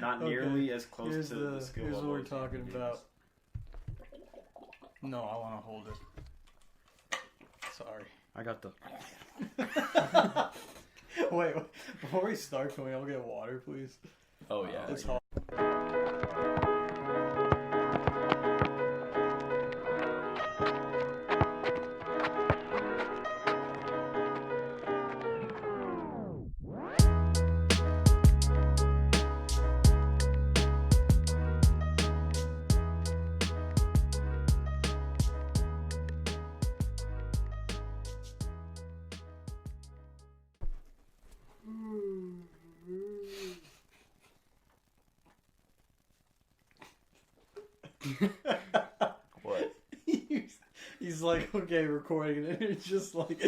Not nearly as close to the skill Here's level. what we're talking about. No, I want to hold it. Sorry. I got the... Wait, before we start, can we all get water, please? Oh, yeah. It's hot. What? He's like, okay, recording, and it's just like...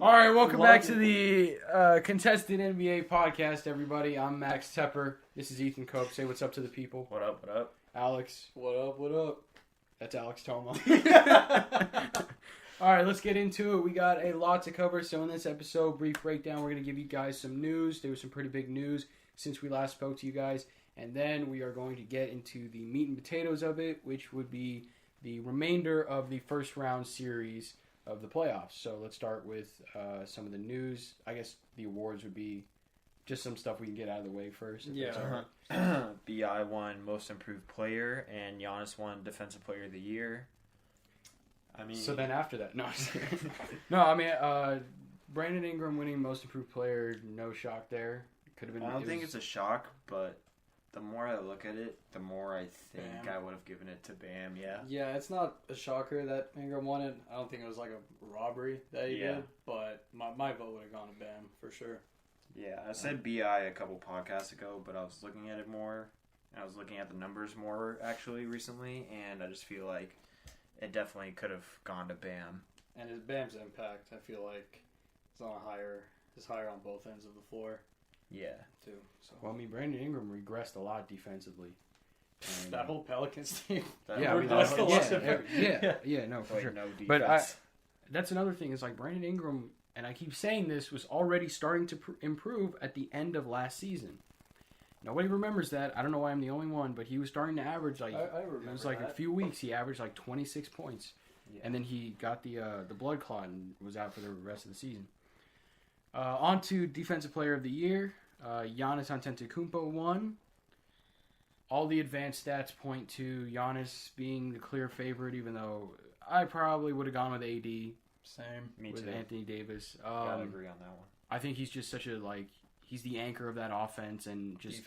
All right, welcome back to the Contested NBA podcast, everybody. I'm Max Tepper. This is Ethan Cope. Say what's up to the people. What up, what up? Alex. What up, what up? That's Alex Toma. All right, let's get into it. We got a lot to cover. So in this episode, brief breakdown, we're going to give you guys some news. There was some pretty big news since we last spoke to you guys. And then we are going to get into the meat and potatoes of it, which would be the remainder of the first round series of the playoffs. So let's start with some of the news. I guess the awards would be just some stuff we can get out of the way first. Yeah. BI won Most Improved Player, and Giannis won Defensive Player of the Year. I mean, So then after that, no, Brandon Ingram winning Most Improved Player, no shock there. Could have been. I don't think it's a shock, but the more I look at it, the more I think Bam. I would have given it to Bam. Yeah. Yeah, it's not a shocker that Ingram won it. I don't think it was like a robbery that he did, but my vote would have gone to Bam for sure. Yeah, I said BI a couple podcasts ago, but I was looking at it more. I was looking at the numbers more actually recently, and I just feel like it definitely could have gone to Bam. And his Bam's impact, I feel like, is higher on both ends of the floor. Yeah. Too. So Well, I mean, Brandon Ingram regressed a lot defensively. And, that whole Pelicans team. yeah, regressed a lot. No, for Like, sure. no defense. But that's another thing is like Brandon Ingram, and I keep saying this, was already starting to improve at the end of last season. Nobody remembers that. I don't know why I'm the only one, but he was starting to average like I remember it was like that. a few weeks. He averaged like 26 points, and then he got the blood clot and was out for the rest of the season. On to Defensive Player of the Year. Giannis Antetokounmpo won. All the advanced stats point to Giannis being the clear favorite, even though I probably would have gone with AD. Same. Me with too. Anthony Davis. Gotta agree on that one. I think he's just such a he's the anchor of that offense and just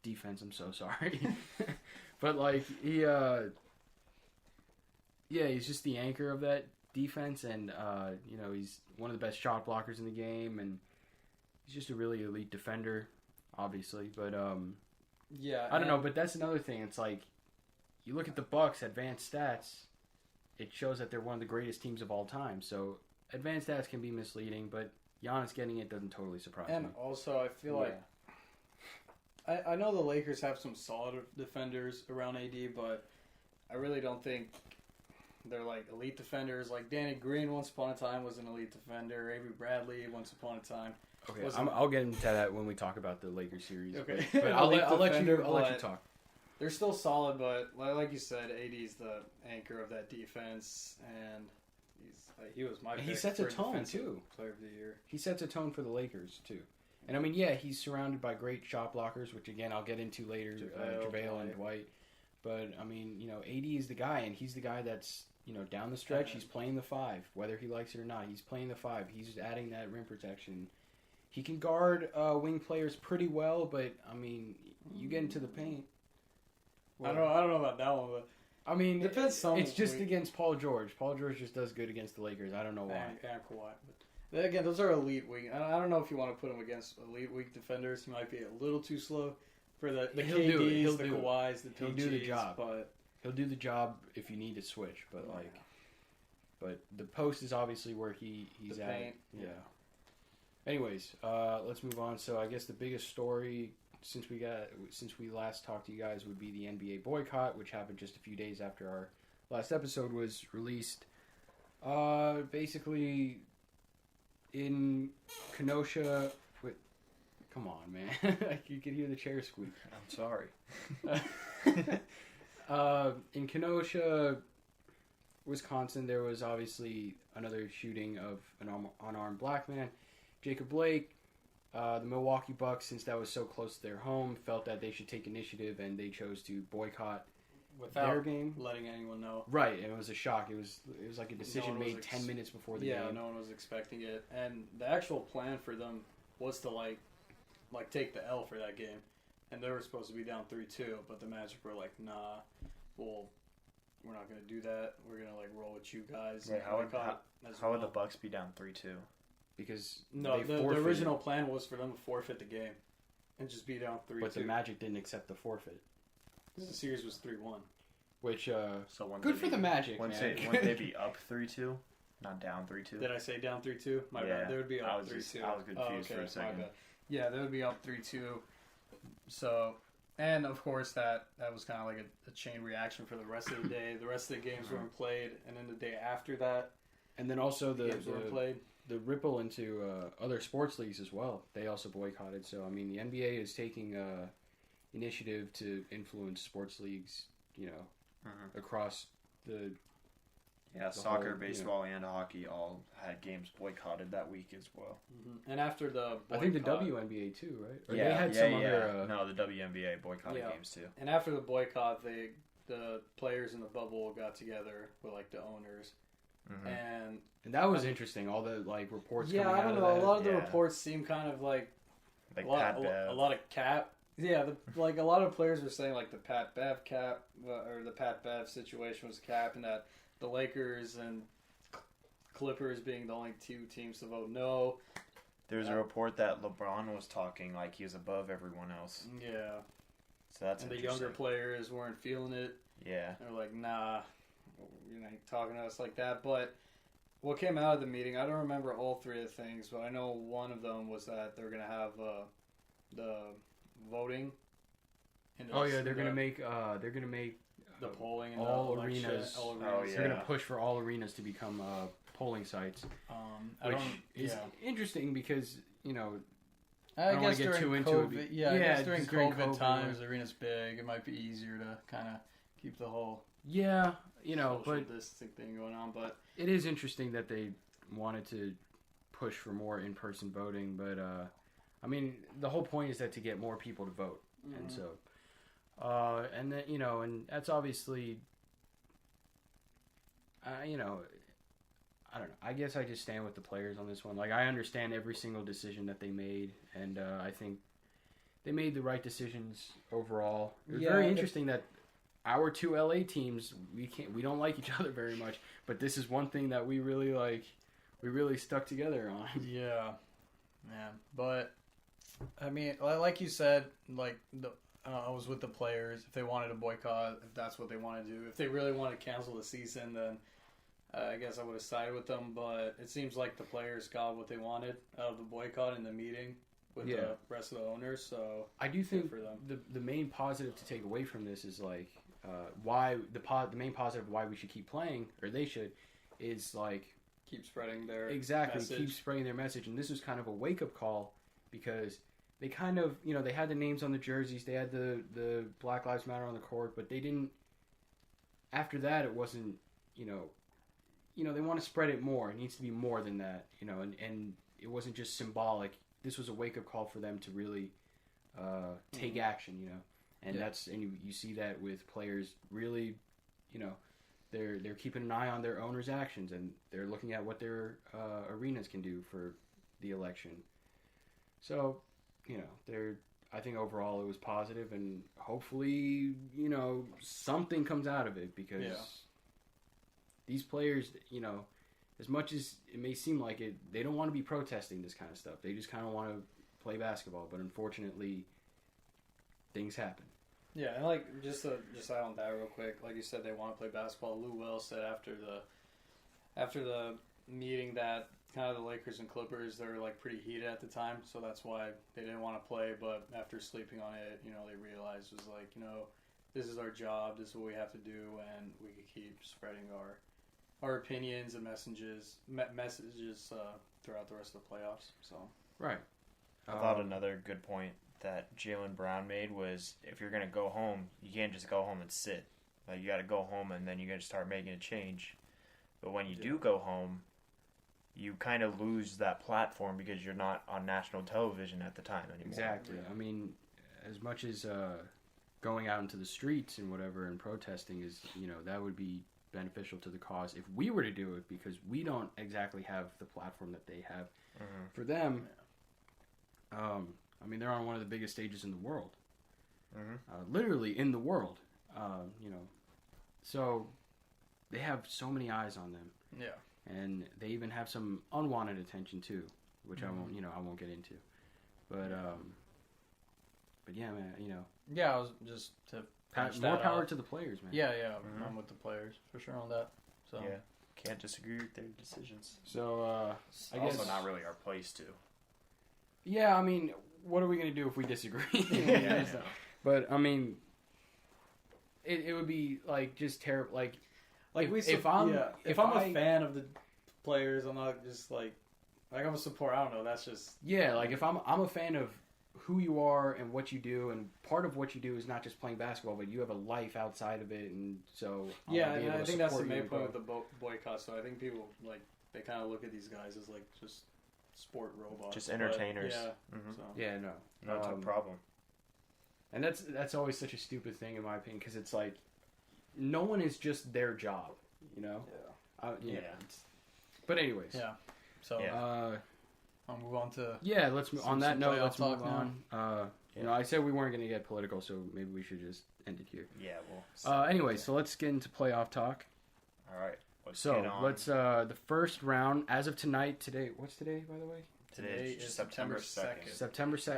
defense. I'm so sorry, but he's just the anchor of that defense, and he's one of the best shot blockers in the game, and he's just a really elite defender, obviously. But I don't know. But that's another thing. It's like you look at the Bucks' advanced stats. It shows that they're one of the greatest teams of all time. So advanced stats can be misleading, but Giannis getting it doesn't totally surprise me. And also, I feel like I know the Lakers have some solid defenders around AD, but I really don't think they're like elite defenders. Like Danny Green once upon a time was an elite defender. Avery Bradley once upon a time. Okay, I'll get into that when we talk about the Lakers series. Okay, but I'll let you talk. They're still solid, but like you said, AD's the anchor of that defense, and he was my pick. He sets a for tone Defensive too. Player of the Year. He sets a tone for the Lakers too. And I mean, he's surrounded by great shot blockers, which again I'll get into later, JaVale and Dwight. But I mean, AD is the guy, and he's the guy that's down the stretch. He's playing the 5, whether he likes it or not. He's playing the 5. He's adding that rim protection. He can guard wing players pretty well, but I mean, you get into the paint. Well, I don't know about that one, but I mean, depends it's just against Paul George. Paul George just does good against the Lakers. I don't know why. And Kawhi. But again, those are elite wing. I don't know if you want to put him against elite weak defenders. He might be a little too slow for the KDs, the Kawhis, the PGs. He'll do the job. But he'll do the job if you need to switch. But but the post is obviously where he's at. Paint. Yeah. Anyways, let's move on. So I guess the biggest story since we last talked to you guys would be the NBA boycott, which happened just a few days after our last episode was released. Basically, in Kenosha, Come on, man. You can hear the chair squeak. I'm sorry. In Kenosha, Wisconsin, there was obviously another shooting of an unarmed black man. Jacob Blake, the Milwaukee Bucks, since that was so close to their home, felt that they should take initiative, and they chose to boycott their game. Letting anyone know. Right, and it was a shock. It was like a decision made 10 minutes before the game. Yeah, no one was expecting it. And the actual plan for them was to, like take the L for that game. And they were supposed to be down 3-2, but the Magic were like, nah, well, we're not going to do that. We're going to, like, roll with you guys. Wait, how would the Bucks be down 3-2? Because the original plan was for them to forfeit the game and just be down 3-2. But the Magic didn't accept the forfeit. The series was 3-1. Which, so good for the Magic, man. Wouldn't they be up 3-2? Not down 3-2? Did I say down 3-2? My bad. They would be up 3-2. I was confused for a second. Yeah, they would be up 3-2. So, and of course that was kind of like a chain reaction for the rest of the day. The rest of the games weren't played, and then the day after that, and then also the games weren't played. The ripple into other sports leagues as well. They also boycotted. So I mean, the NBA is taking initiative to influence sports leagues, across the. Yeah, soccer, baseball, and hockey all had games boycotted that week as well. Mm-hmm. And after the boycott, I think the WNBA too, right? Or yeah, they had some other. No, the WNBA boycotted games too. And after the boycott, the players in the bubble got together with like the owners, and that was interesting. All the reports. Yeah, coming I don't know. A lot of the reports seem kind of like a lot of cap. Yeah, a lot of players were saying like the Pat Bev cap or the Pat Bev situation was cap, and that the Lakers and Clippers being the only two teams to vote no. There's a report that LeBron was talking like he was above everyone else. Yeah. So that's and the younger players weren't feeling it. Yeah. They're like, nah, you're not talking to us like that. But what came out of the meeting, I don't remember all three of the things, but I know one of them was that they're going to have the voting. They're going to make the polling in all the arenas. All arenas. Oh, yeah. They're going to push for all arenas to become polling sites, which is interesting because I don't want to get too into COVID, it. I guess during COVID times, the arena's big. It might be easier to kind of keep the whole social distancing thing going on. But it is interesting that they wanted to push for more in-person voting. But I mean, the whole point is that to get more people to vote, and so. And then, and that's obviously, I don't know. I guess I just stand with the players on this one. Like, I understand every single decision that they made, and I think they made the right decisions overall. It was very interesting that our two LA teams, we don't like each other very much, but this is one thing that we really like. We really stuck together on. Yeah, man. But I mean, like you said, I was with the players. If they wanted to boycott, if that's what they want to do, if they really want to cancel the season, then I guess I would have sided with them. But it seems like the players got what they wanted out of the boycott in the meeting with the rest of the owners. So I do think for them, the main positive to take away from this is why the main positive why we should keep playing, or they should, is keep spreading their message. Keep spreading their message. And this was kind of a wake up call because. They kind of, they had the names on the jerseys. They had the Black Lives Matter on the court, but they didn't. After that, it wasn't, they want to spread it more. It needs to be more than that, and it wasn't just symbolic. This was a wake up call for them to really take action, and you see that with players really, they're keeping an eye on their owners' actions, and they're looking at what their arenas can do for the election. So. I think overall it was positive, and hopefully, something comes out of it because these players, as much as it may seem like it, they don't want to be protesting this kind of stuff. They just kind of want to play basketball, but unfortunately, things happen. Yeah, and just add on that real quick, like you said, they want to play basketball. Lou Will said after the meeting that kind of the Lakers and Clippers, they were pretty heated at the time, so that's why they didn't want to play. But after sleeping on it, they realized it was this is our job, this is what we have to do, and we can keep spreading our opinions and messages throughout the rest of the playoffs. So right, I thought another good point that Jaylen Brown made was if you're going to go home, you can't just go home and sit. Like, you got to go home and then you're going to start making a change. But when you do go home, you kind of lose that platform because you're not on national television at the time anymore. Exactly. I mean, as much as going out into the streets and whatever and protesting is, that would be beneficial to the cause if we were to do it, because we don't exactly have the platform that they have. For them, I mean, they're on one of the biggest stages in the world. Literally in the world. So they have so many eyes on them. Yeah. And they even have some unwanted attention too, which I won't get into. But yeah, man, Yeah, I was just to more power to the players, man. Yeah, I'm with the players for sure on that. So yeah, can't disagree with their decisions. So I also guess not really our place to. Yeah, I mean, what are we gonna do if we disagree? Yeah, but I mean, it would be like just terrible. Like if I'm a fan of the players, I'm not just like I'm a support. I don't know. That's just like if I'm a fan of who you are and what you do, and part of what you do is not just playing basketball, but you have a life outside of it, and so and I think that's the main point with the boycott. So I think people they kind of look at these guys as just sport robots, just entertainers. No problem. And that's always such a stupid thing in my opinion, because it's like no one is just their job, But anyways, So I'll move on to let's move on that note. Let's move now. on. I said we weren't going to get political, so maybe we should just end it here. Yeah, well. Anyway, so let's get into playoff talk. All right. Let's the first round as of tonight. Today, what's today, by the way? Today is September 2nd.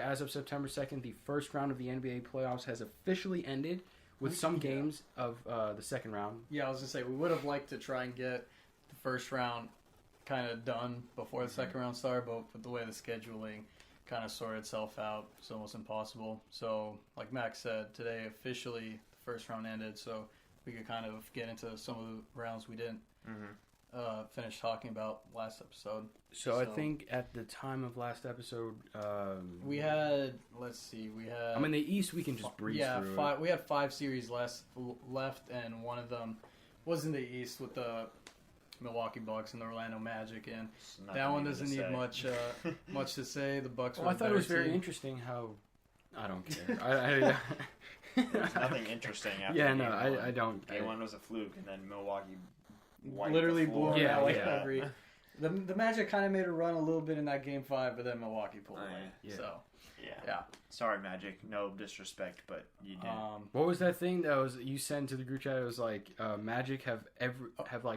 As of September 2nd, the first round of the NBA playoffs has officially ended with some games of the second round. Yeah, I was going to say, we would have liked to try and get the first round kind of done before the second round started, but with the way the scheduling kind of sorted itself out, it's almost impossible. So, like Max said, today officially the first round ended, so we could kind of get into some of the rounds we didn't finish talking about last episode. So I think at the time of last episode, we had, I mean, the East we can just breeze through. We had 5 series left, and one of them was in the East with the Milwaukee Bucks and the Orlando Magic, and that one doesn't need much to say. The Bucks. Well, I thought it was very interesting how. I don't care. There's nothing interesting after. Yeah, no, I don't. Game 1 was a fluke, and then Milwaukee literally blew them out every. The Magic kind of made a run a little bit in that Game 5, but then Milwaukee pulled away. Yeah. So. Yeah. Sorry, Magic. No disrespect, but you did. What was that thing that was you sent to the group chat? It was like Magic have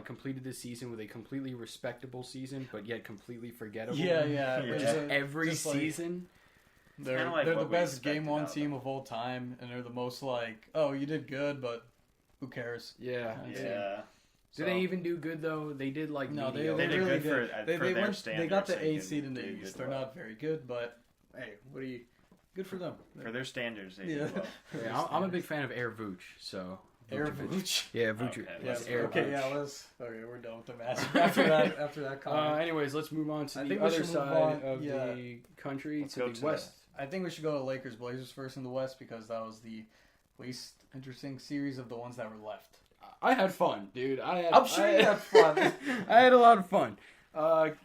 completed this season with a completely respectable season, but yet completely forgettable. Yeah. Which is every season. They're the best Game 1 team of all time, and they're the most you did good, but who cares? Yeah. So. Did they even do good though? They did no. They did really good for their standards. They got the 8th seed in the East. They're not very good, but hey, good for them. For their standards, they did well. Yeah, I'm a big fan of Air Vooch, so. Air Vooch? Yeah, Vooch. We're done with the match after that comment. Anyways, let's move on to the other side of the country, to the West. I think we should go to Lakers-Blazers first in the West, because that was the least interesting series of the ones that were left. I had fun, dude. I'm sure you had fun. I had a lot of fun.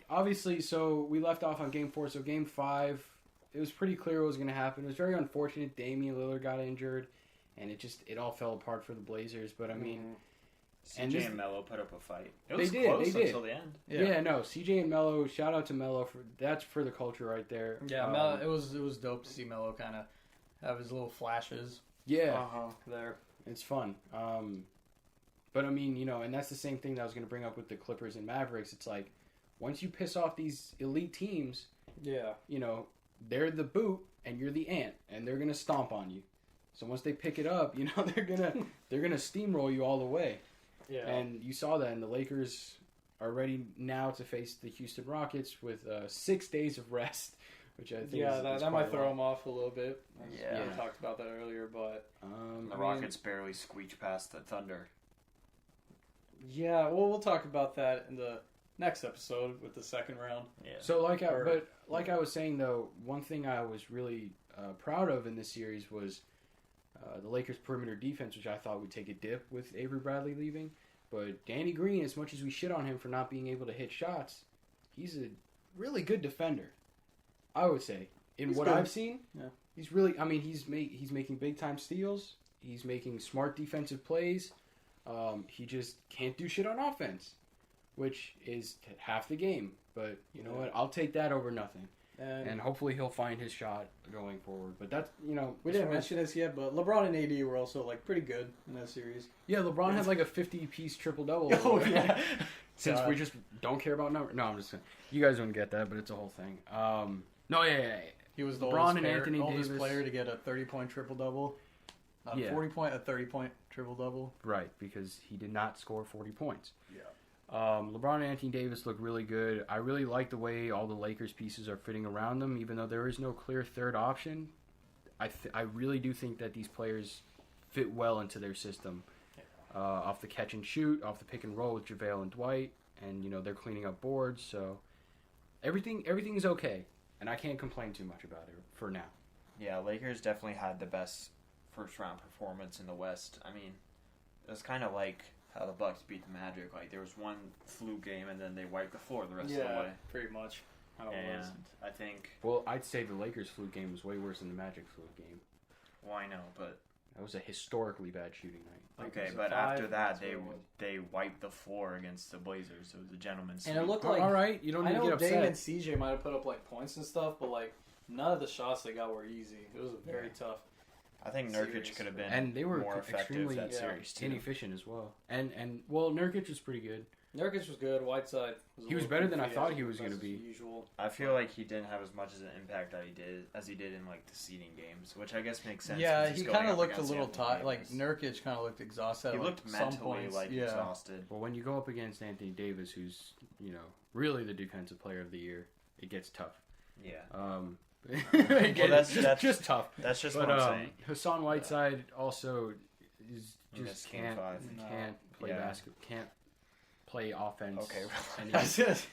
Obviously, so we left off on Game 4. So Game 5, it was pretty clear what was going to happen. It was very unfortunate. Damian Lillard got injured, and it all fell apart for the Blazers. But I mean, CJ and Melo put up a fight. They did Until the end. Yeah, no. CJ and Melo. Shout out to Melo that's for the culture right there. Yeah, Melo, it was dope to see Melo kind of have his little flashes. Yeah, there. It's fun. But I mean, and that's the same thing that I was going to bring up with the Clippers and Mavericks. It's like, once you piss off these elite teams, they're the boot and you're the ant, and they're going to stomp on you. So once they pick it up, they're gonna steamroll you all the way. Yeah. And you saw that, and the Lakers are ready now to face the Houston Rockets with 6 days of rest, which I think that might throw them off a little bit. We Yeah. talked about that earlier, but the Rockets barely squeaked past the Thunder. Yeah, well, we'll talk about that in the next episode with the second round. Yeah. So like I was saying though, one thing I was really proud of in this series was the Lakers' perimeter defense, which I thought would take a dip with Avery Bradley leaving. But Danny Green, as much as we shit on him for not being able to hit shots, he's a really good defender. I would say He's what good. I've seen, he's really. I mean, he's making big time steals. He's making smart defensive plays. He just can't do shit on offense, which is half the game. But you know what? I'll take that over nothing. And hopefully he'll find his shot going forward. But that's, we didn't mention this yet, but LeBron and AD were also like pretty good in that series. Yeah, LeBron had like a 50-piece triple-double. Oh, yeah. Since we just don't care about numbers. No, I'm just saying. You guys don't get that, but it's a whole thing. No, yeah. He was the LeBron and Anthony oldest Davis player to get a 30-point triple-double. Not a 40-point, a 30-point triple-double. Right, because he did not score 40 points. Yeah. LeBron and Anthony Davis look really good. I really like the way all the Lakers pieces are fitting around them, even though there is no clear third option. I really do think that these players fit well into their system. Off the catch and shoot, off the pick and roll with JaVale and Dwight, and they're cleaning up boards, so everything is okay, and I can't complain too much about it for now. Yeah, Lakers definitely had the best first round performance in the West. I mean, it was kind of like how the Bucks beat the Magic. Like, there was one fluke game, and then they wiped the floor the rest of the way. Pretty much how it was. I think... Well, I'd say the Lakers fluke game was way worse than the Magic fluke game. Well, I know, but... That was a historically bad shooting night. Okay, but after that, they wiped the floor against the Blazers. It was a gentleman's sweep. And it looked like... All right, you don't need to get upset. Dame and CJ might have put up, like, points and stuff, but, like, none of the shots they got were easy. It was very tough. I think Nurkic could have been and they were more effective that series, too. Inefficient as well. And well, Nurkic was pretty good. Nurkic was good. Whiteside he was better than I thought he was going to be. Usual. I feel like he didn't have as much as an impact as he did in like the seeding games, which I guess makes sense. Yeah, he kind of looked a little tired. Like Nurkic kind of looked exhausted. He looked mentally exhausted. Well, when you go up against Anthony Davis, who's really the defensive player of the year, it gets tough. Yeah. Well, that's just tough. That's just what I'm saying. Hassan Whiteside also just can't play Yeah. basketball, can't play offense. Okay, and That's he- it.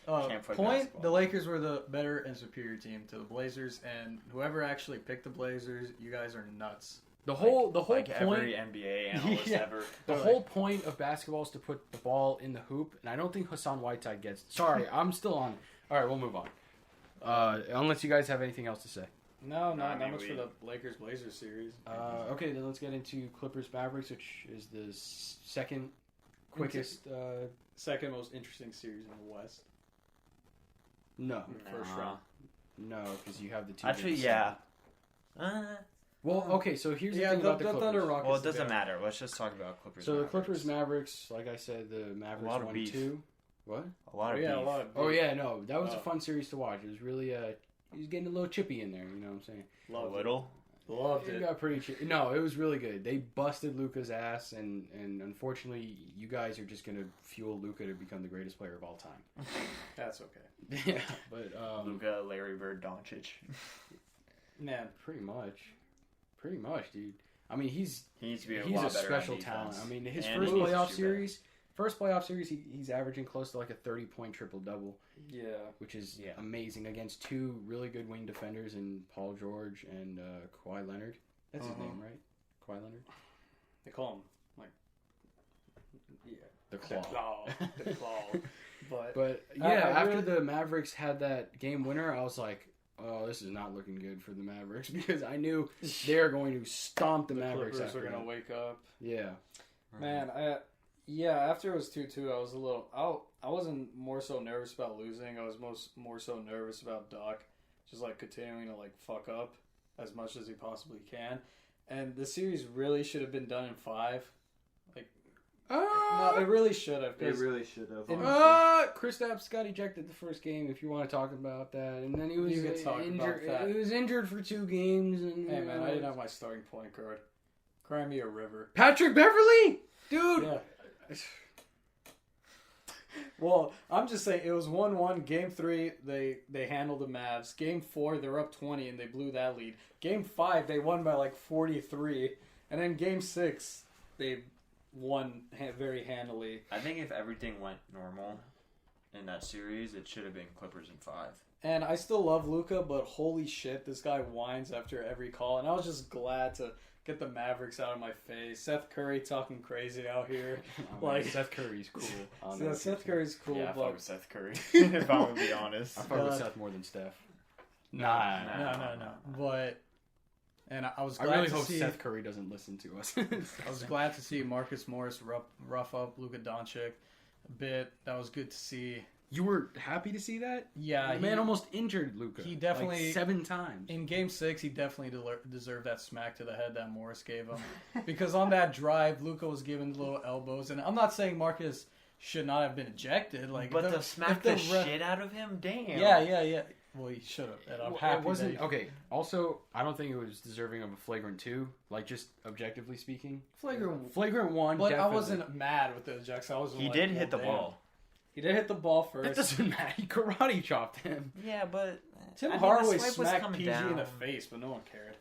Can't play Point: basketball. the Lakers were the better and superior team to the Blazers, and whoever actually picked the Blazers, you guys are nuts. the whole like point. every NBA analyst Yeah. ever. The whole point of basketball is to put the ball in the hoop, and I don't think Hassan Whiteside gets. Sorry, I'm still on. All right, we'll move on. Unless you guys have anything else to say. No, not I mean, much for the Lakers-Blazers series. Okay, then let's get into Clippers-Mavericks, which is the second quickest. Second most interesting series in the West. No, First round. no, because you have the two. Actually, games. yeah. Well, okay, so here's the thing about the Clippers. Thunder Rockets. Well, it doesn't matter. Let's just talk about Clippers. So the Mavericks. Clippers-Mavericks, like I said, the Mavericks lot of won beef. 2. What? A lot of a beef. lot of. Oh yeah, no, that was a fun series to watch. It was really he was getting a little chippy in there. You know what I'm saying? A little. Loved It it. got pretty chippy. No, it was really good. They busted Luka's ass, and unfortunately, you guys are just gonna fuel Luka to become the greatest player of all time. That's okay. Yeah, but Luka, Larry Bird, Doncic. Man, pretty much, dude. I mean, He needs to be he's lot a better special on talent. defense. I mean, his And first he needs to playoff shoot series, he's averaging close to like a 30-point triple-double, yeah. which is amazing against two really good wing defenders in Paul George and Kawhi Leonard. That's his name, right? Kawhi Leonard? They call him like, The Claw. The claw. But I after really- the Mavericks had that game winner, I was like, oh, this is not looking good for the Mavericks because I knew they're going to stomp the Mavericks. Clippers After are gonna that. wake up. Yeah. Man, after it was 2-2, I was a little I wasn't more so nervous about losing. I was more so nervous about Doc just like continuing to like fuck up as much as he possibly can. And the series really should have been done in 5. Like no, it really should have. They really should have. Kristaps got ejected the first game. If you want to talk about that, and then he was You can talk about injured. that. He was injured for 2 games. And Hey man, I didn't have my starting point guard. Cry me a river. Patrick Beverly, dude. Yeah. Well, I'm just saying it was 1-1. Game 3, they handled the Mavs. Game 4, they were up 20 and they blew that lead. Game 5, they won by like 43, and then Game 6, they won very handily. I think if everything went normal, in that series, it should have been Clippers in 5. And I still love Luka, but holy shit, this guy whines after every call. And I was just glad to get the Mavericks out of my face. Seth Curry talking crazy out here. Seth Curry's cool. Seth Curry's cool. Yeah, I but fuck with Seth Curry, if I'm going to be honest. I fuck with Seth more than Steph. No. But, and I was glad I really to hope see... Seth Curry doesn't listen to us. I was glad to see Marcus Morris rough up Luka Doncic a bit. That was good to see. You were happy to see that? Yeah. The man almost injured Luka. He definitely... Like 7 times. In Game 6, he definitely deserved that smack to the head that Morris gave him. Because on that drive, Luka was giving little elbows. And I'm not saying Marcus should not have been ejected. But to smack the shit out of him? Damn. Yeah. Well, he should have. And I'm happy it wasn't... that he... Okay, also, I don't think it was deserving of a flagrant 2. Like, just objectively speaking. Flagrant 1, But definitely. I wasn't mad with the ejection. He did hit the ball. He did hit the ball first. That doesn't matter. He karate chopped him. Yeah, but... Tim Hardaway smacked PG in the face, but no one cared.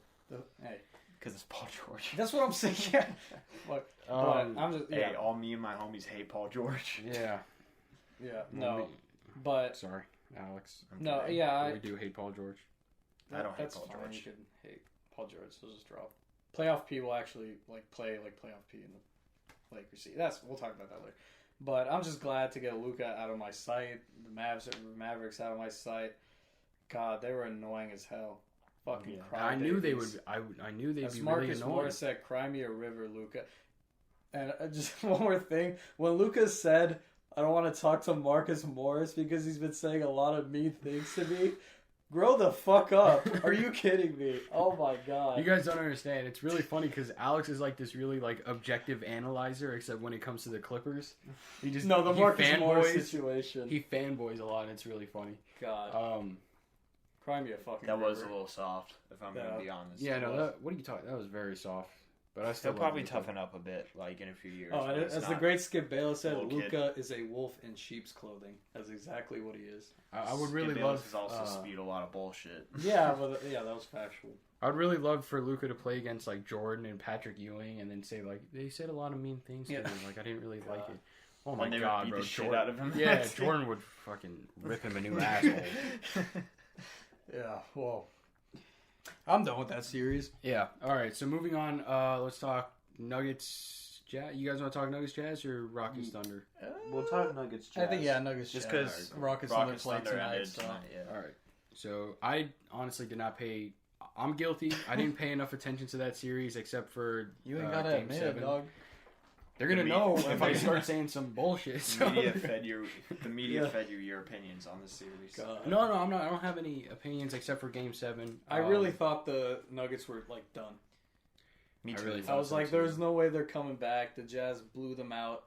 Hey. Because it's Paul George. That's what I'm saying. Yeah. But I'm just... Yeah. Hey, all me and my homies hate Paul George. Yeah. Yeah, no. But... Sorry, Alex. No, yeah, we do hate Paul George. I don't hate that's Paul fine. George. You can hate Paul George. He'll just drop. Playoff P will actually play playoff P in the Lakers. See, we'll talk about that later. But I'm just glad to get Luka out of my sight. The Mavericks out of my sight. God, they were annoying as hell. Fucking cry. I knew they would. I knew they'd be really annoying. Morris said, "Cry me a river, Luka." And just one more thing: when Luka said, "I don't want to talk to Marcus Morris because he's been saying a lot of mean things to me," grow the fuck up. Are you kidding me? Oh my god. You guys don't understand. It's really funny because Alex is like this really like objective analyzer, except when it comes to the Clippers. The Marcus Morris situation. He fanboys a lot, and it's really funny. God. Cry me a fucking That river. was a little soft, if I'm going to be honest. Yeah, what are you talking? That was very soft. But I still They'll probably toughen up a bit, like in a few years. Oh, as the great Skip Bayless said, Luka is a wolf in sheep's clothing. That's exactly what he is. I would really Skip love. Bayless has also spewed a lot of bullshit. Yeah, but that was factual. I'd really love for Luka to play against like Jordan and Patrick Ewing, and then say like they said a lot of mean things to me. Like I didn't really like it. Oh my god, bro! The shit out of him. Yeah, Jordan would fucking rip him a new asshole. Yeah, well, I'm done with that series. Yeah. All right. So moving on, let's talk Nuggets. Jazz. You guys want to talk Nuggets Jazz or Rockets Thunder? We'll talk Nuggets Jazz. I think Nuggets just Jazz. because Rockets Thunder played tonight. Yeah. All right. So I honestly did not pay. I'm guilty. I didn't pay enough attention to that series except for you ain't gotta Game admit 7. it, dog. They're gonna know if I start saying some bullshit. So. The media fed you your opinions on the series. God. No, I'm not. I don't have any opinions except for Game 7. I really thought the Nuggets were done. Me too. Really I was like, there's no way they're coming back. The Jazz blew them out.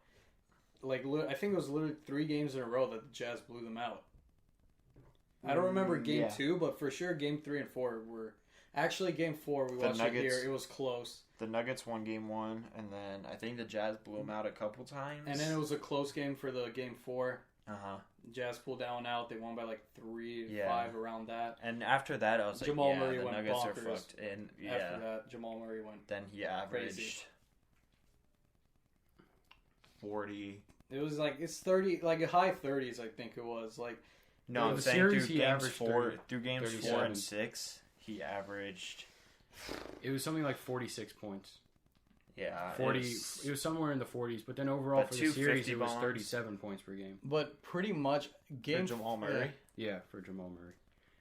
I think it was literally 3 games in a row that the Jazz blew them out. I don't remember Game 2, but for sure Game 3 and 4 were... Actually, Game 4, we watched it here. It was close. The Nuggets won Game 1, and then I think the Jazz blew them out a couple times. And then it was a close game for the Game 4. Uh-huh. Jazz pulled down and out. They won by 3-5 around that. And after that, I was like, Jamal Murray the went Nuggets bonkers. are fucked. And After that, Jamal Murray went Then he averaged crazy. 40. It was it's 30, high 30s, I think it was. No, I'm the saying series through he games averaged 4 and 37. 6, he averaged... It was something like 46 points. Yeah. 40. It was somewhere in the 40s, but then overall for the series, it was 37 points per game. But pretty much For Jamal Murray? Yeah, for Jamal Murray.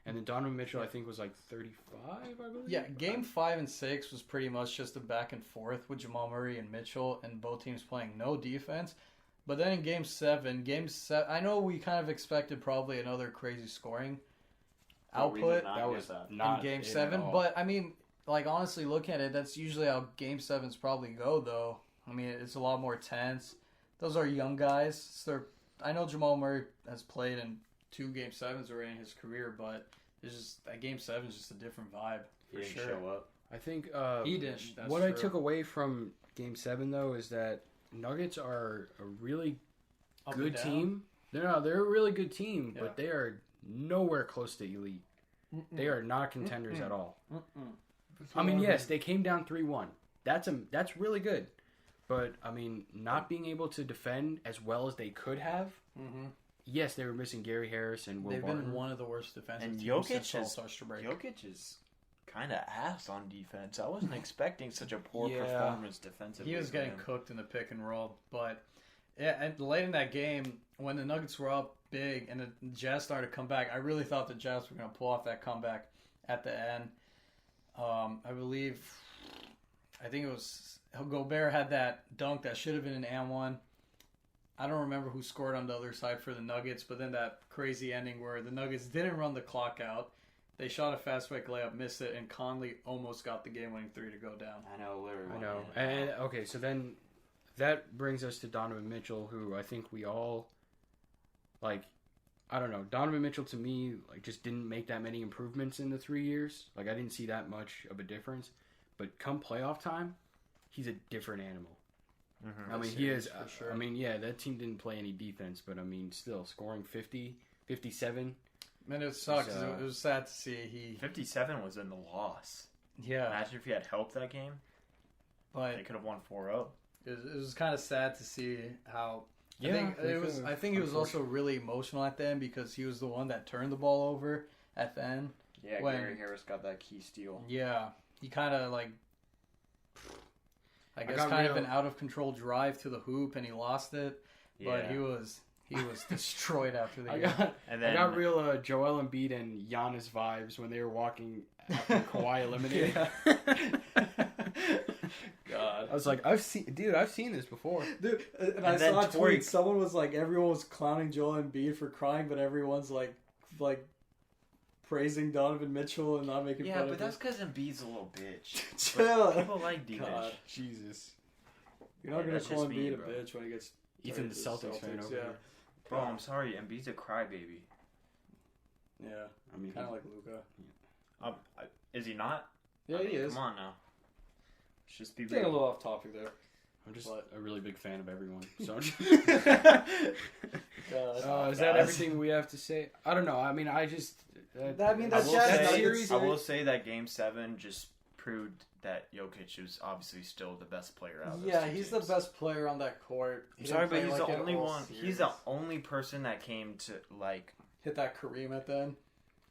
And then Donovan Mitchell, I think, was 35, I believe? Yeah, Game 5 and 6 was pretty much just a back and forth with Jamal Murray and Mitchell, and both teams playing no defense. But then in Game 7, I know we kind of expected probably another crazy scoring output That was in Game 7. But, I mean, honestly, looking at it, that's usually how Game 7s probably go, though. I mean, it's a lot more tense. Those are young guys. I know Jamal Murray has played in 2 Game 7s already in his career, but it's just that Game 7 is just a different vibe for He didn't sure. show up. I think He didn't. That's what true. I took away from Game 7, though, is that Nuggets are a really good team. They're a really good team, but they are nowhere close to elite. They are not contenders at all. I mean, yes, they came down 3-1. That's really good. But, I mean, not being able to defend as well as they could have, yes, they were missing Gary Harris and Will They've Barton. been one of the worst defensive And teams Jokic since all-star break. Jokic is kind of ass on defense. I wasn't expecting such a poor Yeah. performance defensively. He was from getting him. cooked in the pick and roll, but yeah, and late in that game when the Nuggets were up big and the Jazz started to come back, I really thought the Jazz were going to pull off that comeback at the end. I think it was Gobert had that dunk that should have been an and one. I don't remember who scored on the other side for the Nuggets, but then that crazy ending where the Nuggets didn't run the clock out. They shot a fast break layup, missed it, and Conley almost got the game-winning three to go down. I know, literally. I know. And okay, so then that brings us to Donovan Mitchell, who I think we all like. I don't know. Donovan Mitchell to me like just didn't make that many improvements in the 3 years. Like I didn't see that much of a difference. But come playoff time, he's a different animal. Mm-hmm. I mean, he is. For sure. I mean, yeah, that team didn't play any defense, but I mean, still scoring 50, 57. Man, it sucks. It was sad to see. 57 was in the loss. Yeah, Imagine if he had helped that game. but They could have won 4-0. it was kind of sad to see how. Yeah, I think he was also really emotional at the end because he was the one that turned the ball over at the end. Yeah, When- Gary Harris got that key steal. Yeah, he kind of like, I guess, got kind of real- an out of control drive to the hoop, and he lost it. But he was destroyed after the I game. got, And I then got real Joel Embiid and Giannis vibes when they were walking after Kawhi eliminated. God, I was like, I've seen this before. dude, and And I then saw a Tariq- tweet. Someone was like, everyone was clowning Joel Embiid for crying, but everyone's like praising Donovan Mitchell and not making yeah, fun but of him. that's because Embiid's a little bitch. Chill. But people like D-Mitch. God. Jesus. You're not Yeah, gonna that's call just me, Embiid a bro. bitch when he gets Ethan, the traded to Celtics fan over yeah. here. Bro, I'm sorry. Embiid's a crybaby. Yeah, I mean, kind of like Luka. Is he not? Yeah, I mean, he is. Come on now. Let's just be Getting a real. little off topic there. I'm just What? a really big fan of everyone. So, God. is that everything we have to say? I don't know. I mean, I just. That mean I that will, Jazz say, Nuggets I will say that Game 7 just proved that Jokic is obviously still the best player out of those Yeah, two he's teams. the best player on that court. I'm He sorry, didn't but he's play the like it only all one. series. He's the only person that came to like. hit that Kareem at the end.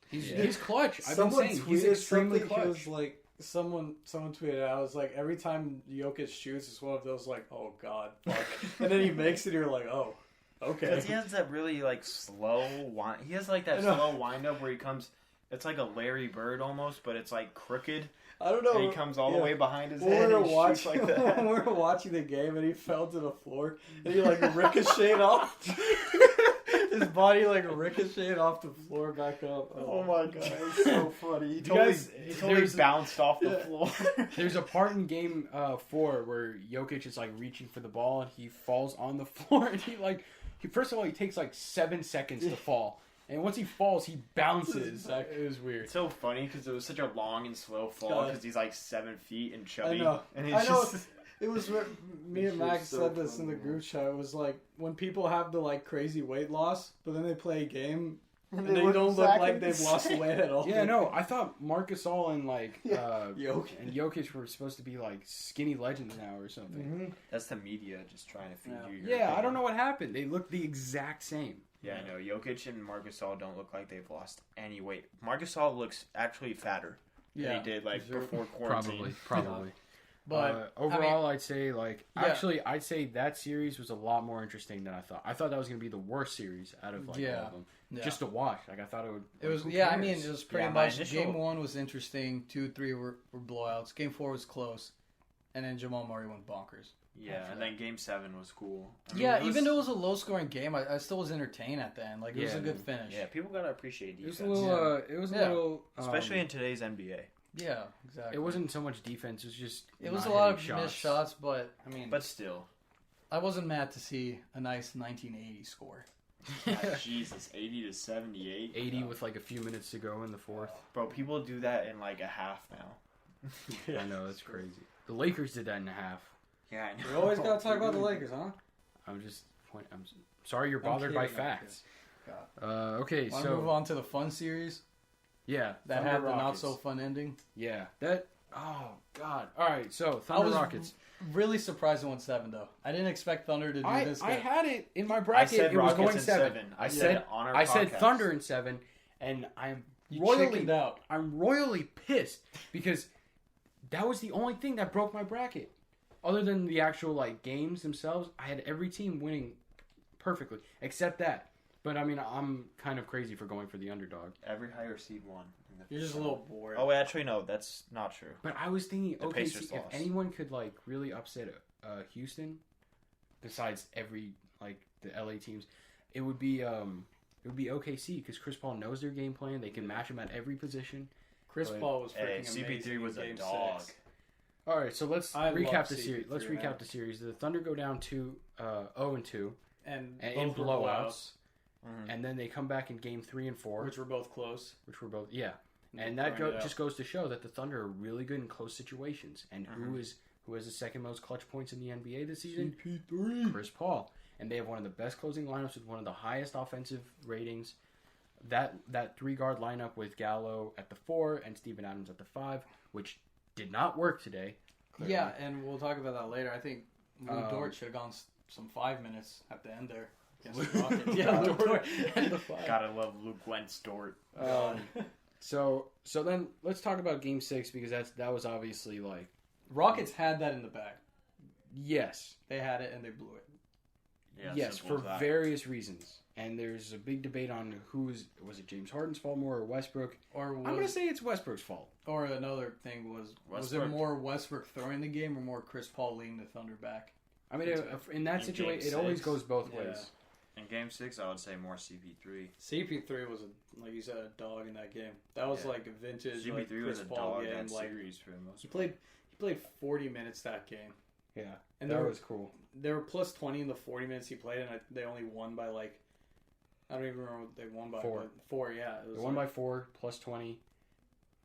He's clutch. I've Someone been saying he's tweeted extremely something. He clutch. was like, someone tweeted out. I was like, every time Jokic shoots, it's one of those like, oh god, fuck. And then he makes it. You're like, oh, okay. Because he has that really like slow wind. He has like that I know. slow wind up where he comes. It's like a Larry Bird almost, but it's like crooked. I don't know. And he comes all the yeah. way behind his When head we were and shoots watching, like that. when we were watching the game, and he fell to the floor, and he like ricocheted off. His body like ricocheted off the floor back up. Oh my god, it's so funny. He Do you guys- totally there's- bounced off the Yeah. floor. There's a part in game 4 where Jokic is like reaching for the ball and he falls on the floor and he first of all he takes like 7 seconds to fall and once he falls he bounces. It was weird. It's so funny because it was such a long and slow fall God. because he's like 7 feet and chubby. I know. And I it's know. just It was where me and It's Max just so said this in the funny, group chat. It was like when people have the like crazy weight loss, but then they play a game and they look don't look exactly like they've the lost same. weight at all. Yeah, no, I thought Marcus Gasol and Jokic. and Jokic were supposed to be like skinny legends now or something. Mm-hmm. that's the media just trying to feed Yeah. you. Your Yeah, I opinion. don't know what happened. They look the exact same. Yeah, I know. Jokic and Marcus Gasol don't look like they've lost any weight. Marcus Gasol looks actually fatter than he did like for sure. before quarantine. Probably. But Overall, I'd say Yeah. I'd say that series was a lot more interesting than I thought. I thought that was going to be the worst series out of all of them. Yeah. Just to watch. Like I thought it would. It was who I cares? mean, it was pretty Yeah, my much initial- game 1 was interesting. 2, 3 were blowouts. Game 4 was close, and then Jamal Murray went bonkers. Yeah, and then Game 7 was cool. I mean, Yeah, it was- even though it was a low scoring game, I still was entertained at the end. Like it was Yeah, a good man. finish. Yeah, people gotta appreciate It was defense, a little. It was a Yeah. little. especially in today's NBA. Yeah, exactly. It wasn't so much defense. It was just. It was a not lot of hitting missed shots, but I mean, But still, I wasn't mad to see a nice 1980 score. Jesus, 80 to 78. 80 with like a few minutes to go in the fourth. Bro, people do that in like a half now. I know that's crazy. The Lakers did that in a half. Yeah, I know. We always gotta talk about the Lakers, huh? I'm sorry you're bothered by kidding, I'm facts. Okay, Want to so move on to the fun series yeah, that Thunder had the not Rockets. so fun ending? Yeah, that Oh God! All right, so I Thunder was Rockets. really surprised it went 7 though. I didn't expect Thunder to do this. I good. had it in my I bracket. said It was Rockets going in 7. I said on our I said podcast. Thunder in 7, and You royally chickened out. I'm royally pissed because that was the only thing that broke my bracket. Other than the actual like games themselves, I had every team winning perfectly except that. But I mean, I'm kind of crazy for going for the underdog. Every higher seed won. You're just a little bored. Oh, actually, no, that's not true. But I was thinking, The okay, Pacers if lost. anyone could like really upset Houston, besides every like the LA teams, it would be OKC because Chris Paul knows their game plan. They can match him at every position. Chris Paul was freaking amazing. CP3 was in a game dog. 6. All right, so let's I recap love the series. CP3, Let's man. recap the series. The Thunder go down to 0-2 And in both were blowouts, Mhm. and then they come back in game 3 and 4, which were both close. which were both and They that burned it out. just goes to show that the Thunder are really good in close situations. And who has the second most clutch points in the NBA this season? CP3. Chris Paul, and they have one of the best closing lineups with one of the highest offensive ratings. That 3-guard lineup with Gallo at the 4 and Steven Adams at the 5, which did not work today. Clearly. Yeah, and we'll talk about that later. I think Lou Dort should have gone some 5 minutes at the end there. Against the Rockets. Yeah, Lou Dort at the 5. Gotta love Luke Wentz Dort. So then let's talk about Game 6 because that was obviously like Rockets had that in the bag. yes, They had it and they blew it. Yeah, yes simple for as that. various reasons. And there's a big debate on was it James Harden's fault more or Westbrook? Or I'm gonna say it's Westbrook's fault. Or another thing was it Westbrook. more Westbrook throwing the game or more Chris Paul leading the Thunder back? I mean, in that In situation, Game it always 6, goes both yeah. ways. In Game 6, I would say more CP3. CP3 was like you said, a dog in that game. That was Yeah. like a vintage CP3 like, Chris was a Paul dog game. that Like series for the most he part. played 40 minutes that game. Yeah, And that there was cool. They were plus 20 in the 40 minutes he played, and they only won by like I don't even remember what they won by. 4. But 4, yeah. It was They won by like, 4 plus 20,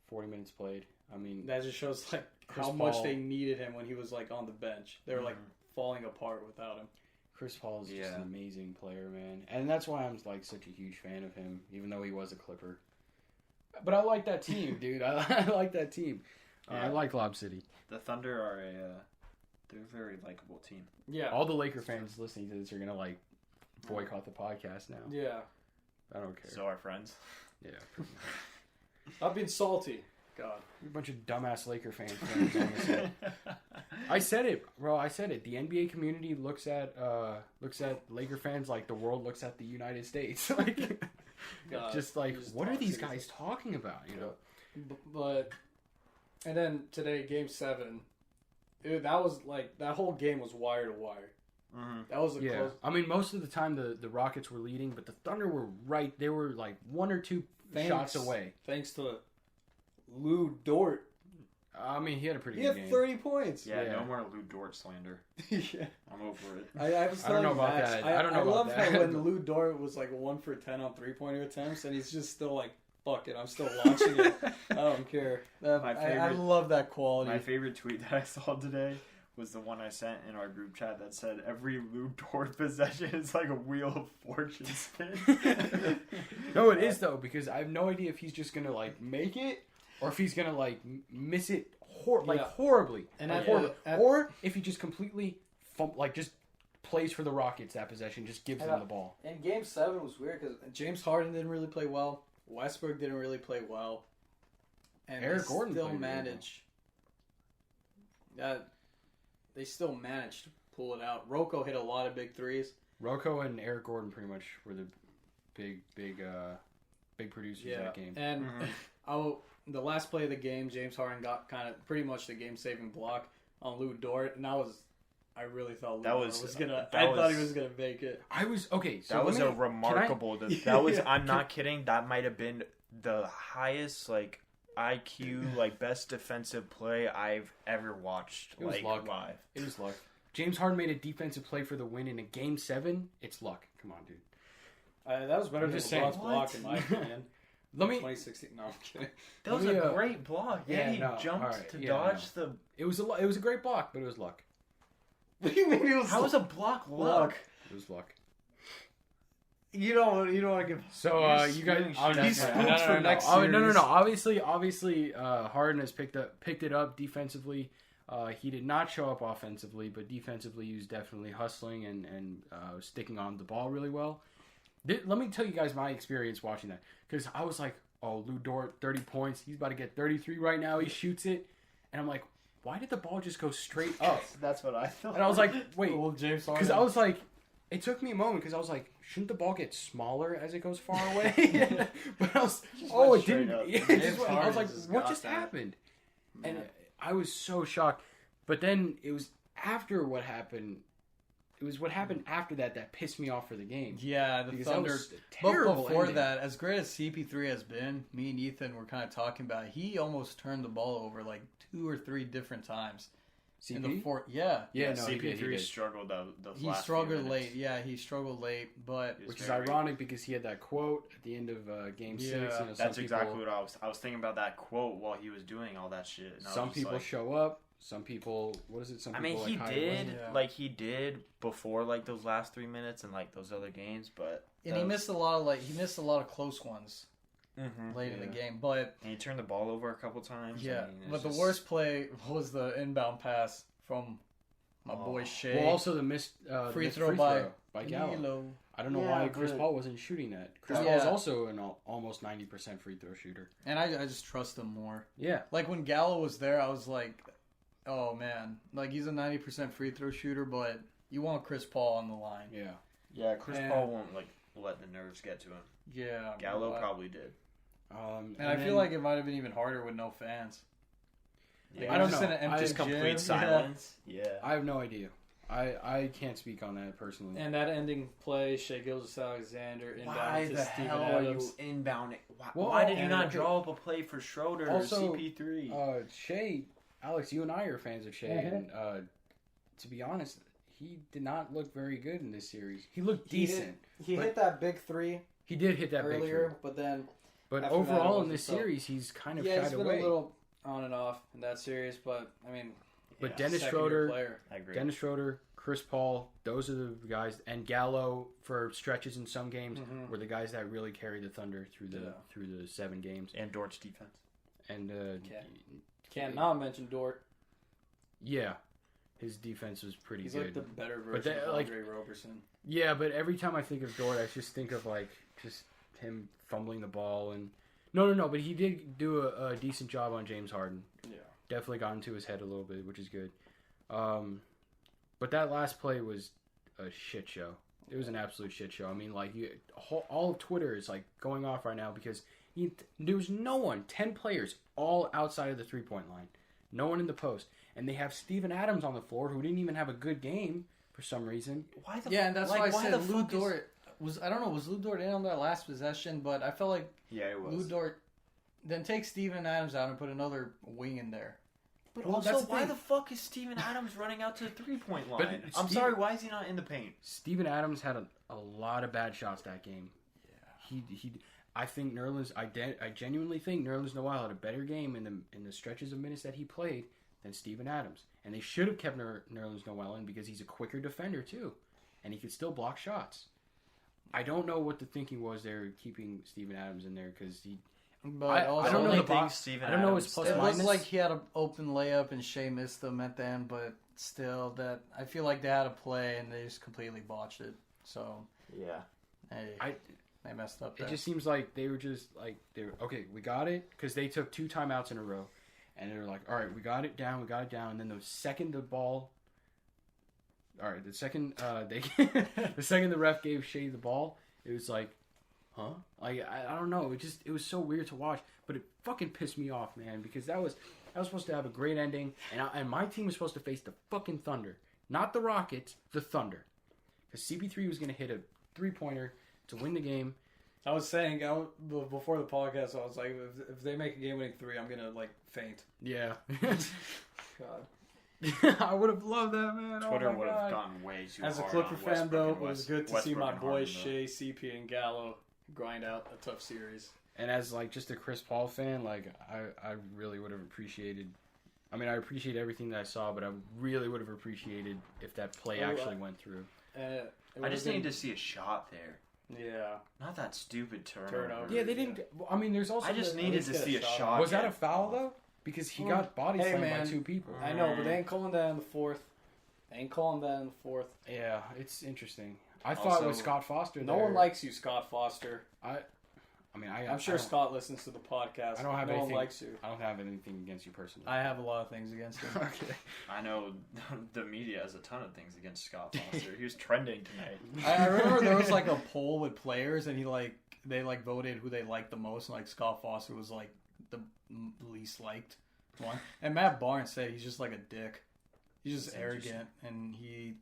40 minutes played. I mean, that just shows like Chris how much Paul- they needed him when he was like on the bench. They were like falling apart without him. Chris Paul is just Yeah. an amazing player, man, and that's why I'm like such a huge fan of him, even though he was a Clipper. But I like that team, dude. I like that team. I Yeah. like Lob City. The Thunder are they're a very likable team. Yeah. All the Laker fans listening to this are gonna like boycott the podcast now. Yeah. I don't care. So our friends. Yeah, I've been salty. God. a bunch of dumbass Laker fans. Honestly. I said it, bro. I said it. The NBA community looks at Laker fans like the world looks at the United States. Like, God, just like, just what are these toxic. guys talking about? You know? But and then today, Game 7, that was like that whole game was wire to wire. Mm-hmm. That was a Yeah. close. I mean, most of the time the Rockets were leading, but the Thunder were right. They were like 1 or 2 shots away. Thanks to Lou Dort. I mean, he had a pretty He good had game. 30 points. Yeah, Yeah. no more Lou Dort slander. Yeah. I'm over it. I was I don't telling know about Max, that. I don't know about love that. how when Lou Dort was like 1 for 10 on 3-pointer attempts, and he's just still like, fuck it, I'm still launching it. I don't care. My I favorite- love that quality. My favorite tweet that I saw today was the one I sent in our group chat that said every Lou Dort possession is like a wheel of fortune spin. No, it is though, because I have no idea if he's just gonna like make it or if he's gonna like miss it horribly, And like, at- horribly. at- Or if he just completely just plays for the Rockets that possession, just gives And them the ball. And Game 7 was weird because James Harden didn't really play well. Westbrook didn't really play well. And Eric they Gordon still played really managed. They still managed to pull it out. Rocco hit a lot of big threes. Rocco and Eric Gordon pretty much were the big producers of that game. And the last play of the game, James Harden got kind of pretty much the game-saving block on Lou Dort, and I really thought Lou Dort was gonna. I thought he was gonna make it. I was okay. So That was let a me- remarkable. I- That was. Yeah. I'm not kidding. That might have been the highest like IQ like best defensive play I've ever watched. It was Like luck. live. It was luck. James Harden made a defensive play for the win in a Game 7. It's luck. Come on, dude. That was better I'm than just saying. LeBron's block, in my opinion. Let me. 2016. No, I'm kidding. That was Let me, a great block. Yeah, he no, jumped all right, to yeah, dodge the. It was a great block, but it was luck. What do you mean it was How was a block luck? It was luck. You don't want to give. So you guys, He's spooked for next series. No. Obviously, Harden has picked it up defensively. He did not show up offensively, but defensively he was definitely hustling and sticking on the ball really well. Let me tell you guys my experience watching that, because I was like, oh, Lou Dort, 30 points. He's about to get 33 right now. He shoots it. And I'm like, why did the ball just go straight up? That's what I thought. And I was like, wait. Well, James Harden. Because I was like, it took me a moment because I was like, shouldn't the ball get smaller as it goes far away? But I was, it didn't. I was like, what just happened? And I was so shocked. But then it was after what happened. It was what happened after that pissed me off for the game. Yeah, the Thunder. But before that, as great as CP3 has been, me and Ethan were kind of talking about it. He almost turned the ball over like 2 or 3 different times. CP? In the fourth, yeah. No, CP3 struggled those he last struggled few late. Yeah, he struggled late, but which is ironic because he had that quote at the end of Game 6. You know, that's exactly what I was thinking about that quote while he was doing all that shit. And some people show up. Some people, what is it? Some people he did before like those last 3 minutes and like those other games, but he missed a lot of close ones late in the game. But and he turned the ball over a couple times. Yeah, but the worst play was the inbound pass from my boy Shea. Well, also the missed free throw by Gallo. I don't know why Chris Paul wasn't shooting that. Chris Paul is also an almost 90% free throw shooter, and I just trust him more. Yeah, like when Gallo was there, I was like, oh man, like he's a 90% free throw shooter, but you want Chris Paul on the line. Yeah. Chris Paul won't like let the nerves get to him. Yeah, Gallo probably did. And I feel like it might have been even harder with no fans. Yeah. I don't know. Just complete silence. Yeah. I have no idea. I can't speak on that personally. And that ending play, Shea Gilgeous-Alexander inbound why to the Steven hell Adams. are you inbounding? Why did you not draw up a play for Schroeder or CP3? Shea, Alex, you and I are fans of Shea, and to be honest, he did not look very good in this series. He looked decent. He hit that big 3. He did hit that earlier, big 3. but then. But overall in this series, he's kind of shied away. Yeah, he's been a little on and off in that series, but I mean. But Dennis Schroeder, Chris Paul, those are the guys, and Gallo for stretches in some games were the guys that really carried the Thunder through the 7 games. And Dort's defense. And can't not mention Dort. Yeah, his defense was pretty good. He's like the better version of Andre Roberson. Yeah, but every time I think of Dort, I just think of like just him fumbling the ball and no. But he did do a decent job on James Harden. Yeah. Definitely got into his head a little bit, which is good. But that last play was a shit show. It was an absolute shit show. I mean, like all of Twitter is like going off right now because there was no one, 10 players, all outside of the 3-point line. No one in the post. And they have Steven Adams on the floor who didn't even have a good game for some reason. And that's why I said Lou Dort was, I don't know, was Lou Dort in on that last possession? But I felt like it was. Lou Dort, then take Steven Adams out and put another wing in there. But also, why the fuck is Steven Adams running out to the 3-point line? I'm sorry, why is he not in the paint? Steven Adams had a lot of bad shots that game. Yeah. I think I genuinely think Nerlens Noel had a better game in the stretches of minutes that he played than Steven Adams. And they should have kept Nerlens Noel in because he's a quicker defender too. And he could still block shots. I don't know what the thinking was there keeping Steven Adams in there because he... But I don't know the box. I don't know his plus minus. It looked like he had an open layup and Shea missed them at the end, but still, that I feel like they had a play and they just completely botched it. So they messed up there. It just seems like they were okay. We got it because they took 2 timeouts in a row, and they were like, all right, we got it down, and then the second the ball. All right, the second the ref gave Shea the ball, it was like. Huh? Like I don't know. It was so weird to watch, but it fucking pissed me off, man. Because that was supposed to have a great ending, and my team was supposed to face the fucking Thunder, not the Rockets, the Thunder. Because CP3 was gonna hit a 3-pointer to win the game. I was saying before the podcast, I was like, if they make a game-winning 3, I'm gonna like faint. Yeah. God. I would have loved that, man. Twitter would have gone way too hard. As a Clipper fan, though, it was good to see my boys Shea, CP, and Gallo grind out a tough series. And as like just a Chris Paul fan, like I really would have appreciated. I mean, I appreciate everything that I saw, but I really would have appreciated if that play actually went through. I just need to see a shot there. Yeah. Not that stupid turnover. Yeah, they didn't. I mean, there's also. I just needed to see a shot. Was that a foul though? Because he got body slammed by 2 people. I know, but they ain't calling that in the fourth. Yeah, it's interesting. I thought it was Scott Foster. No one likes you, Scott Foster. I'm sure Scott listens to the podcast. I don't have no anything. one likes you. I don't have anything against you personally. I have a lot of things against him. Okay. I know the media has a ton of things against Scott Foster. He was trending tonight. I remember there was like a poll with players, and they voted who they liked the most, and like Scott Foster was like the least liked one. And Matt Barnes said he's just like a dick. He's just arrogant, and he's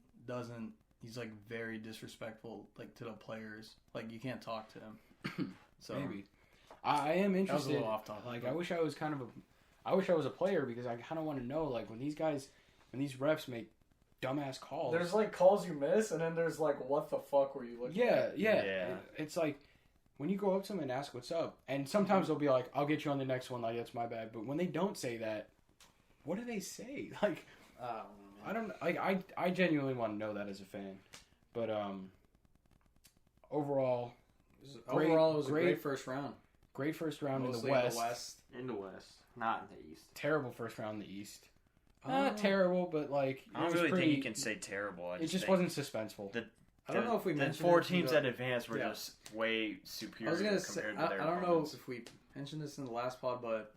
like very disrespectful like to the players. Like you can't talk to him. So maybe I am interested. That was a little off topic. Like I wish I was a player because I kind of want to know like when these refs make dumbass calls. There's like calls you miss, and then there's like what the fuck were you looking at? Yeah. It's like when you go up to them and ask what's up, and sometimes they'll be like, "I'll get you on the next one." Like that's my bad. But when they don't say that, what do they say? Like I don't like I genuinely want to know that as a fan. But overall. It was a great first round. Great first round in the West. In the West, not in the East. Terrible first round in the East. Not terrible, but like I don't really think you can say terrible. It just wasn't suspenseful. I don't know if we mentioned the 4 teams that advanced were just way superior. I was gonna say compared to their I don't know opponents. if we mentioned this in the last pod, but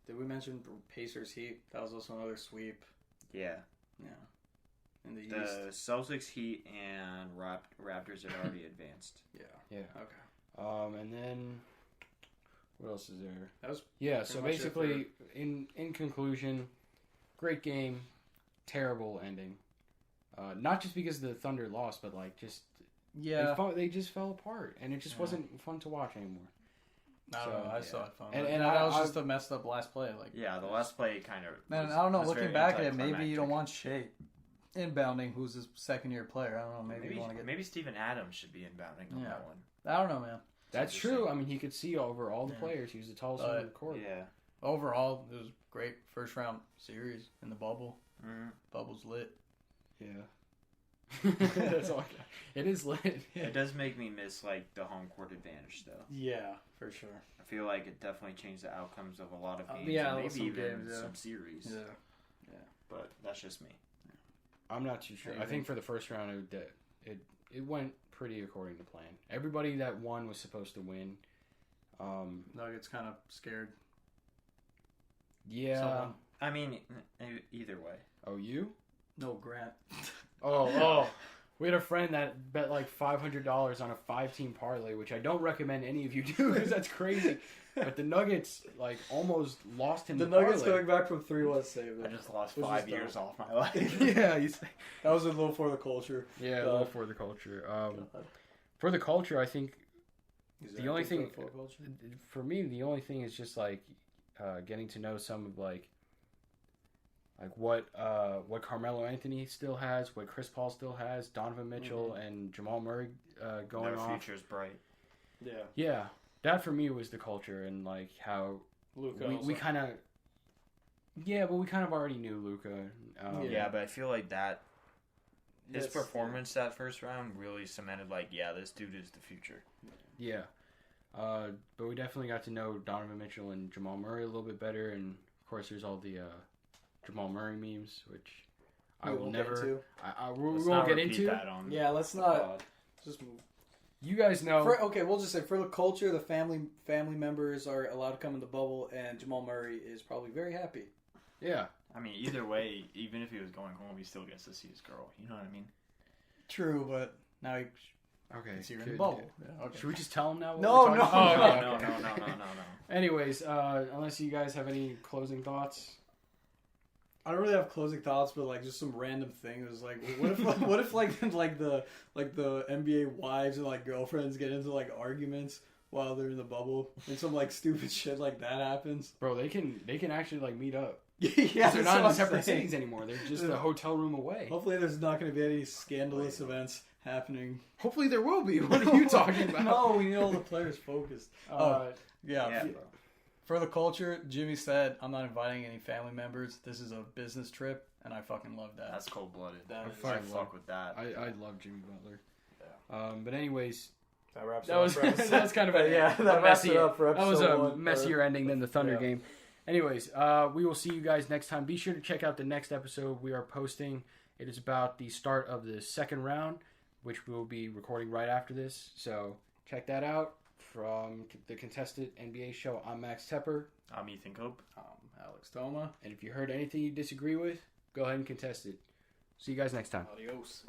did we mention Pacers Heat? That was also another sweep. Yeah. In the The East. Celtics, Heat, and Raptors had already advanced. Yeah. Okay. And then what else is there? That was so basically, in conclusion, great game, terrible ending. Not just because the Thunder lost, but like just they just fell apart, and it just wasn't fun to watch anymore. I don't know. I saw it fun. And that was just a messed up last play. Like the last play kind of. Man, I don't know. Looking back at it, maybe you don't want Shea inbounding, who's his second-year player. I don't know. Maybe you want to get. Maybe Steven Adams should be inbounding on that one. I don't know, man. That's true. I mean, he could see over all the players. He was the tallest one on the court. Yeah. Overall, it was a great first-round series in the bubble. Mm-hmm. Bubble's lit. Yeah. That's all I got. It is lit. It does make me miss like the home court advantage, though. Yeah, for sure. I feel like it definitely changed the outcomes of a lot of games. Yeah, maybe some even games, some series. Yeah. But that's just me. I'm not too sure. I think for the first round, it went pretty according to plan. Everybody that won was supposed to win. Nuggets kind of scared. Yeah. Someone. I mean, either way. Oh, you? No, Grant. Oh. We had a friend that bet like $500 on a 5-team parlay, which I don't recommend any of you do because that's crazy. But the Nuggets like almost lost him. The parlay. Nuggets going back from 3-1 save. I just lost 5 years off my life. Yeah, that was a little for the culture. Yeah, a little for the culture. For the culture, I think the only thing for me, the only thing is just like getting to know some of like what Carmelo Anthony still has, what Chris Paul still has, Donovan Mitchell and Jamal Murray going off. Their future's bright. Yeah. That for me was the culture and like how Luka we kind of but we kind of already knew Luka. But I feel like that his performance that first round really cemented like this dude is the future. Yeah. But we definitely got to know Donovan Mitchell and Jamal Murray a little bit better, and of course there's all the Jamal Murray memes, which I will never. We won't get into. Let's not. Just move. You guys know. We'll just say for the culture, the family members are allowed to come in the bubble, and Jamal Murray is probably very happy. Yeah. I mean, either way, even if he was going home, he still gets to see his girl. You know what I mean? True, but now he's here in the bubble. Yeah, okay. Should we just tell him now? No. Anyways, unless you guys have any closing thoughts. I don't really have closing thoughts, but like just some random thing. It was like, what if like the NBA wives and like girlfriends get into like arguments while they're in the bubble, and some like stupid shit like that happens. Bro, they can actually like meet up. Yeah, they're not in separate cities anymore. They're just a hotel room away. Hopefully, there's not going to be any scandalous events happening. Hopefully, there will be. What are you talking about? No, we need all the players focused. Yeah, bro. For the culture, Jimmy said, "I'm not inviting any family members. This is a business trip," and I fucking love that. That's cold blooded. I fuck with that. I love Jimmy Butler. Yeah. But anyways, That wraps That it was up for episode. that was kind of a that wraps it up for episode That was a one. messier ending than the Thunder game. Anyways, we will see you guys next time. Be sure to check out the next episode we are posting. It is about the start of the second round, which we will be recording right after this. So check that out. From the Contested NBA Show, I'm Max Tepper. I'm Ethan Cope. I'm Alex Toma. And if you heard anything you disagree with, go ahead and contest it. See you guys next time. Adios.